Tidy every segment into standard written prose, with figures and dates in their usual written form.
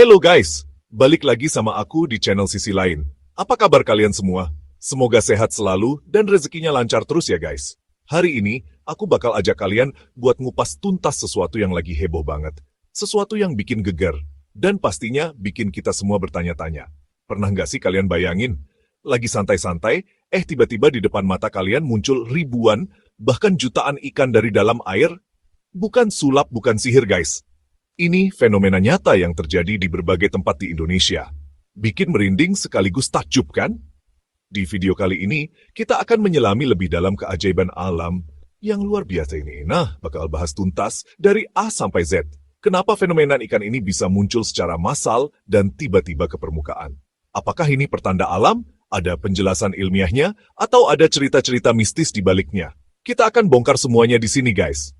Hello guys, balik lagi sama aku di channel Sisi Lain. Apa kabar kalian semua? Semoga sehat selalu dan rezekinya lancar terus ya guys. Hari ini, aku bakal ajak kalian buat ngupas tuntas sesuatu yang lagi heboh banget. Sesuatu yang bikin geger, dan pastinya bikin kita semua bertanya-tanya. Pernah nggak sih kalian bayangin? Lagi santai-santai, tiba-tiba di depan mata kalian muncul ribuan, bahkan jutaan ikan dari dalam air? Bukan sulap, bukan sihir guys. Ini fenomena nyata yang terjadi di berbagai tempat di Indonesia. Bikin merinding sekaligus takjub kan? Di video kali ini, kita akan menyelami lebih dalam keajaiban alam yang luar biasa ini. Nah, bakal bahas tuntas dari A sampai Z. Kenapa fenomena ikan ini bisa muncul secara massal dan tiba-tiba ke permukaan? Apakah ini pertanda alam? Ada penjelasan ilmiahnya? Atau ada cerita-cerita mistis di baliknya? Kita akan bongkar semuanya di sini guys.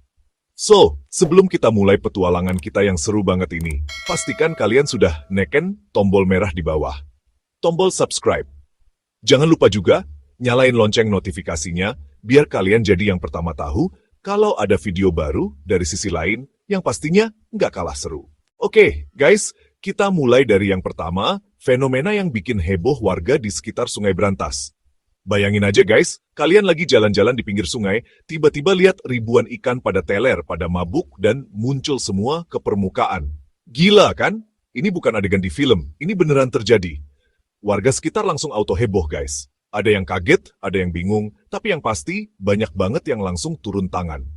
So, sebelum kita mulai petualangan kita yang seru banget ini, pastikan kalian sudah neken tombol merah di bawah. Tombol subscribe. Jangan lupa juga, nyalain lonceng notifikasinya, biar kalian jadi yang pertama tahu kalau ada video baru dari Sisi Lain yang pastinya nggak kalah seru. Oke, guys, kita mulai dari yang pertama, fenomena yang bikin heboh warga di sekitar Sungai Brantas. Bayangin aja guys, kalian lagi jalan-jalan di pinggir sungai, tiba-tiba lihat ribuan ikan pada teler, pada mabuk, dan muncul semua ke permukaan. Gila kan? Ini bukan adegan di film, ini beneran terjadi. Warga sekitar langsung auto heboh guys. Ada yang kaget, ada yang bingung, tapi yang pasti banyak banget yang langsung turun tangan.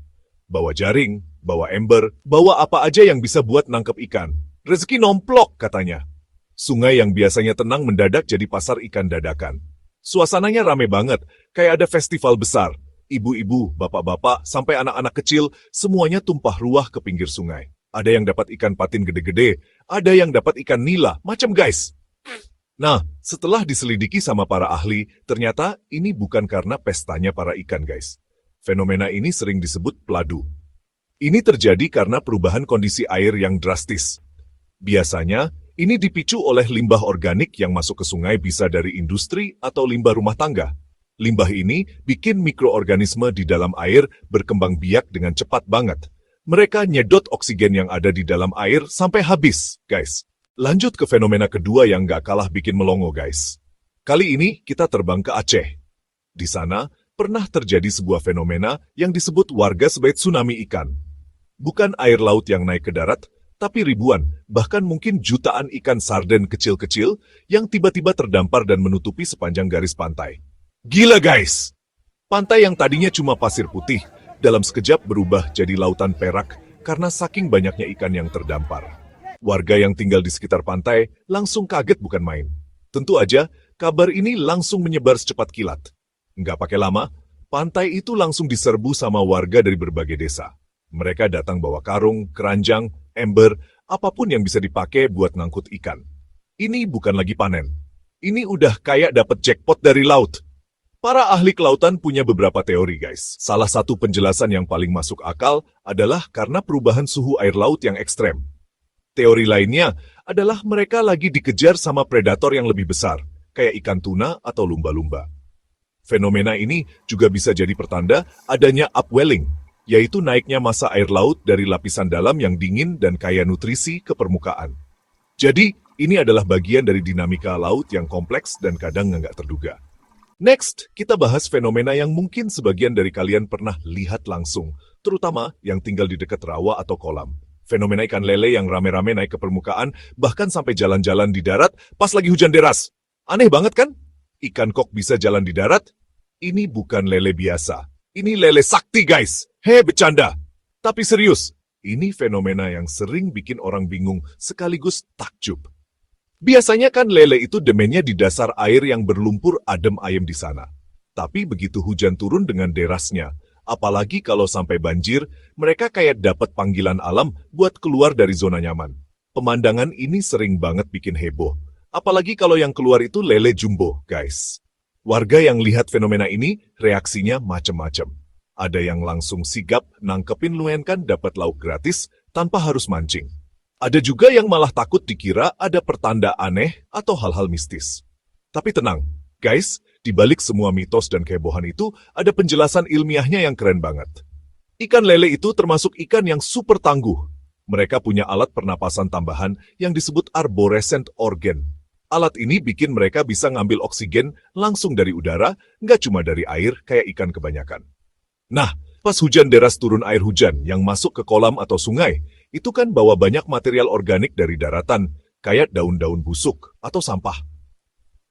Bawa jaring, bawa ember, bawa apa aja yang bisa buat nangkep ikan. Rezeki nomplok katanya. Sungai yang biasanya tenang mendadak jadi pasar ikan dadakan. Suasananya rame banget, kayak ada festival besar. Ibu-ibu, bapak-bapak, sampai anak-anak kecil, semuanya tumpah ruah ke pinggir sungai. Ada yang dapat ikan patin gede-gede, ada yang dapat ikan nila, macam guys. Nah, setelah diselidiki sama para ahli, ternyata ini bukan karena pestanya para ikan guys. Fenomena ini sering disebut peladu. Ini terjadi karena perubahan kondisi air yang drastis. Biasanya, ini dipicu oleh limbah organik yang masuk ke sungai bisa dari industri atau limbah rumah tangga. Limbah ini bikin mikroorganisme di dalam air berkembang biak dengan cepat banget. Mereka nyedot oksigen yang ada di dalam air sampai habis, guys. Lanjut ke fenomena kedua yang gak kalah bikin melongo, guys. Kali ini kita terbang ke Aceh. Di sana, pernah terjadi sebuah fenomena yang disebut warga sebagai tsunami ikan. Bukan air laut yang naik ke darat, tapi ribuan, bahkan mungkin jutaan ikan sarden kecil-kecil yang tiba-tiba terdampar dan menutupi sepanjang garis pantai. Gila guys! Pantai yang tadinya cuma pasir putih, dalam sekejap berubah jadi lautan perak karena saking banyaknya ikan yang terdampar. Warga yang tinggal di sekitar pantai langsung kaget bukan main. Tentu aja, kabar ini langsung menyebar secepat kilat. Nggak pakai lama, pantai itu langsung diserbu sama warga dari berbagai desa. Mereka datang bawa karung, keranjang, ember, apapun yang bisa dipakai buat ngangkut ikan. Ini bukan lagi panen. Ini udah kayak dapet jackpot dari laut. Para ahli kelautan punya beberapa teori guys. Salah satu penjelasan yang paling masuk akal adalah karena perubahan suhu air laut yang ekstrem. Teori lainnya adalah mereka lagi dikejar sama predator yang lebih besar, kayak ikan tuna atau lumba-lumba. Fenomena ini juga bisa jadi pertanda adanya upwelling, yaitu naiknya massa air laut dari lapisan dalam yang dingin dan kaya nutrisi ke permukaan. Jadi, ini adalah bagian dari dinamika laut yang kompleks dan kadang nggak terduga. Next, kita bahas fenomena yang mungkin sebagian dari kalian pernah lihat langsung, terutama yang tinggal di dekat rawa atau kolam. Fenomena ikan lele yang rame-rame naik ke permukaan, bahkan sampai jalan-jalan di darat pas lagi hujan deras. Aneh banget kan? Ikan kok bisa jalan di darat? Ini bukan lele biasa. Ini lele sakti guys. Bercanda. Tapi serius, ini fenomena yang sering bikin orang bingung sekaligus takjub. Biasanya kan lele itu demennya di dasar air yang berlumpur adem ayem di sana. Tapi begitu hujan turun dengan derasnya, apalagi kalau sampai banjir, mereka kayak dapat panggilan alam buat keluar dari zona nyaman. Pemandangan ini sering banget bikin heboh. Apalagi kalau yang keluar itu lele jumbo, guys. Warga yang lihat fenomena ini, reaksinya macem-macem. Ada yang langsung sigap nangkepin luenkan dapat lauk gratis tanpa harus mancing. Ada juga yang malah takut dikira ada pertanda aneh atau hal-hal mistis. Tapi tenang, guys, di balik semua mitos dan kehebohan itu ada penjelasan ilmiahnya yang keren banget. Ikan lele itu termasuk ikan yang super tangguh. Mereka punya alat pernapasan tambahan yang disebut arborescent organ. Alat ini bikin mereka bisa ngambil oksigen langsung dari udara, nggak cuma dari air kayak ikan kebanyakan. Nah, pas hujan deras turun air hujan yang masuk ke kolam atau sungai, itu kan bawa banyak material organik dari daratan, kayak daun-daun busuk atau sampah.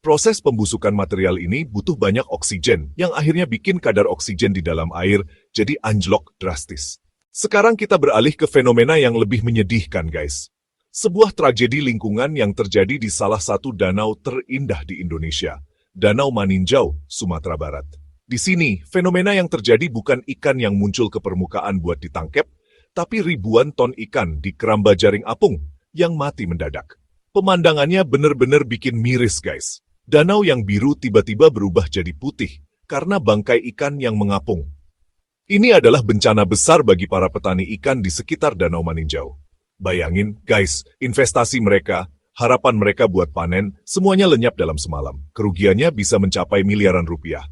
Proses pembusukan material ini butuh banyak oksigen, yang akhirnya bikin kadar oksigen di dalam air jadi anjlok drastis. Sekarang kita beralih ke fenomena yang lebih menyedihkan, guys. Sebuah tragedi lingkungan yang terjadi di salah satu danau terindah di Indonesia, Danau Maninjau, Sumatera Barat. Di sini, fenomena yang terjadi bukan ikan yang muncul ke permukaan buat ditangkap, tapi ribuan ton ikan di keramba jaring apung yang mati mendadak. Pemandangannya benar-benar bikin miris, guys. Danau yang biru tiba-tiba berubah jadi putih karena bangkai ikan yang mengapung. Ini adalah bencana besar bagi para petani ikan di sekitar Danau Maninjau. Bayangin, guys, investasi mereka, harapan mereka buat panen, semuanya lenyap dalam semalam. Kerugiannya bisa mencapai miliaran rupiah.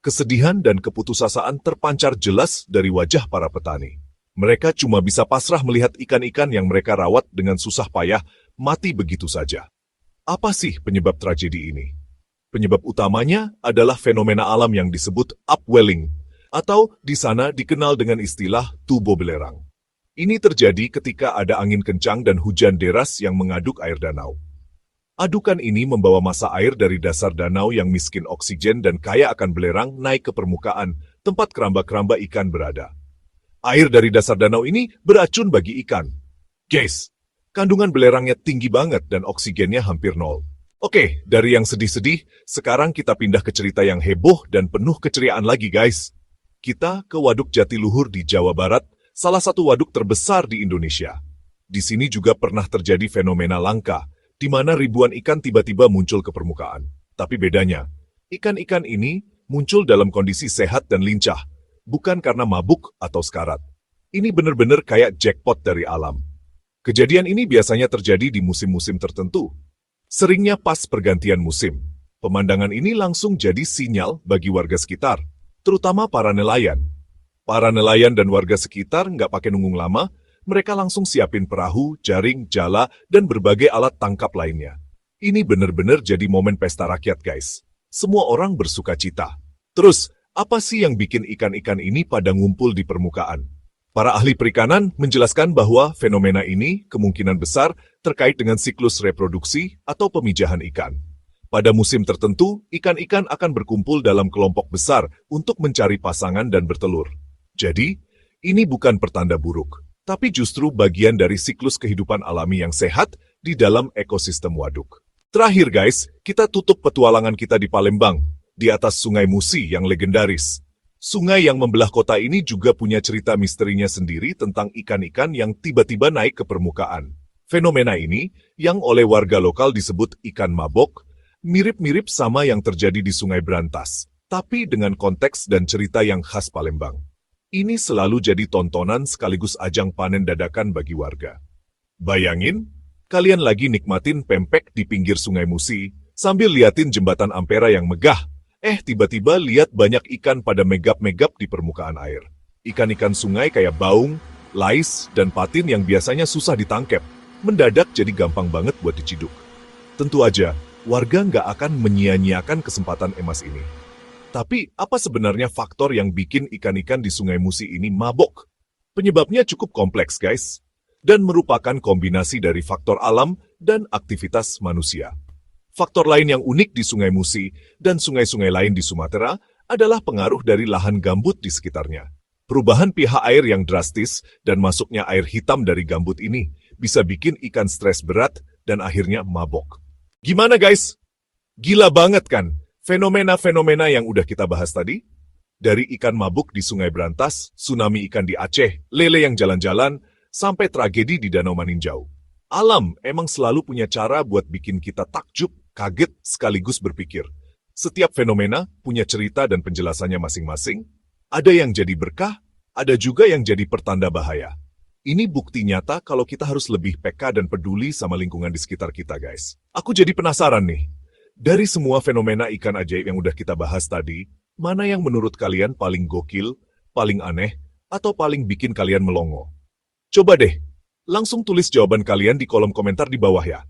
Kesedihan dan keputusasaan terpancar jelas dari wajah para petani. Mereka cuma bisa pasrah melihat ikan-ikan yang mereka rawat dengan susah payah mati begitu saja. Apa sih penyebab tragedi ini? Penyebab utamanya adalah fenomena alam yang disebut upwelling, atau di sana dikenal dengan istilah tubo belerang. Ini terjadi ketika ada angin kencang dan hujan deras yang mengaduk air danau. Adukan ini membawa massa air dari dasar danau yang miskin oksigen dan kaya akan belerang naik ke permukaan, tempat keramba-keramba ikan berada. Air dari dasar danau ini beracun bagi ikan. Guys, kandungan belerangnya tinggi banget dan oksigennya hampir nol. Oke, dari yang sedih-sedih, sekarang kita pindah ke cerita yang heboh dan penuh keceriaan lagi, guys. Kita ke Waduk Jatiluhur di Jawa Barat, salah satu waduk terbesar di Indonesia. Di sini juga pernah terjadi fenomena langka, di mana ribuan ikan tiba-tiba muncul ke permukaan. Tapi bedanya, ikan-ikan ini muncul dalam kondisi sehat dan lincah, bukan karena mabuk atau sekarat. Ini benar-benar kayak jackpot dari alam. Kejadian ini biasanya terjadi di musim-musim tertentu. Seringnya pas pergantian musim. Pemandangan ini langsung jadi sinyal bagi warga sekitar, terutama para nelayan. Para nelayan dan warga sekitar nggak pakai nunggung lama, mereka langsung siapin perahu, jaring, jala, dan berbagai alat tangkap lainnya. Ini benar-benar jadi momen pesta rakyat, guys. Semua orang bersuka cita. Terus, apa sih yang bikin ikan-ikan ini pada ngumpul di permukaan? Para ahli perikanan menjelaskan bahwa fenomena ini kemungkinan besar terkait dengan siklus reproduksi atau pemijahan ikan. Pada musim tertentu, ikan-ikan akan berkumpul dalam kelompok besar untuk mencari pasangan dan bertelur. Jadi, ini bukan pertanda buruk, tapi justru bagian dari siklus kehidupan alami yang sehat di dalam ekosistem waduk. Terakhir guys, kita tutup petualangan kita di Palembang, di atas Sungai Musi yang legendaris. Sungai yang membelah kota ini juga punya cerita misterinya sendiri tentang ikan-ikan yang tiba-tiba naik ke permukaan. Fenomena ini, yang oleh warga lokal disebut ikan mabok, mirip-mirip sama yang terjadi di Sungai Brantas, tapi dengan konteks dan cerita yang khas Palembang. Ini selalu jadi tontonan sekaligus ajang panen dadakan bagi warga. Bayangin, kalian lagi nikmatin pempek di pinggir Sungai Musi, sambil liatin jembatan Ampera yang megah. Tiba-tiba lihat banyak ikan pada megap-megap di permukaan air. Ikan-ikan sungai kayak baung, lais, dan patin yang biasanya susah ditangkap, mendadak jadi gampang banget buat diciduk. Tentu aja, warga nggak akan menyia-nyiakan kesempatan emas ini. Tapi, apa sebenarnya faktor yang bikin ikan-ikan di Sungai Musi ini mabok? Penyebabnya cukup kompleks, guys, dan merupakan kombinasi dari faktor alam dan aktivitas manusia. Faktor lain yang unik di Sungai Musi dan sungai-sungai lain di Sumatera adalah pengaruh dari lahan gambut di sekitarnya. Perubahan pH air yang drastis dan masuknya air hitam dari gambut ini bisa bikin ikan stres berat dan akhirnya mabok. Gimana guys? Gila banget kan? Fenomena-fenomena yang udah kita bahas tadi? Dari ikan mabuk di Sungai Brantas, tsunami ikan di Aceh, lele yang jalan-jalan, sampai tragedi di Danau Maninjau. Alam emang selalu punya cara buat bikin kita takjub, kaget, sekaligus berpikir. Setiap fenomena punya cerita dan penjelasannya masing-masing. Ada yang jadi berkah, ada juga yang jadi pertanda bahaya. Ini bukti nyata kalau kita harus lebih peka dan peduli sama lingkungan di sekitar kita, guys. Aku jadi penasaran nih. Dari semua fenomena ikan ajaib yang udah kita bahas tadi, mana yang menurut kalian paling gokil, paling aneh, atau paling bikin kalian melongo? Coba deh, Langsung tulis jawaban kalian di kolom komentar di bawah ya.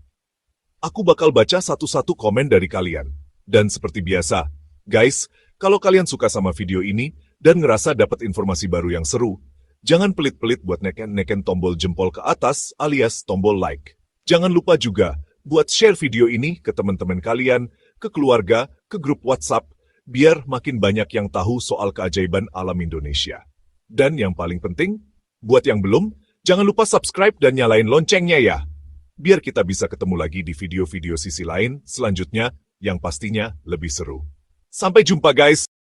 Aku bakal baca satu-satu komen dari kalian. Dan seperti biasa, guys, kalau kalian suka sama video ini dan ngerasa dapat informasi baru yang seru, jangan pelit-pelit buat neken tombol jempol ke atas alias tombol like. Jangan lupa juga buat share video ini ke teman-teman kalian, ke keluarga, ke grup WhatsApp, biar makin banyak yang tahu soal keajaiban alam Indonesia. Dan yang paling penting, buat yang belum, jangan lupa subscribe dan nyalain loncengnya ya. Biar kita bisa ketemu lagi di video-video sisi lain selanjutnya yang pastinya lebih seru. Sampai jumpa guys!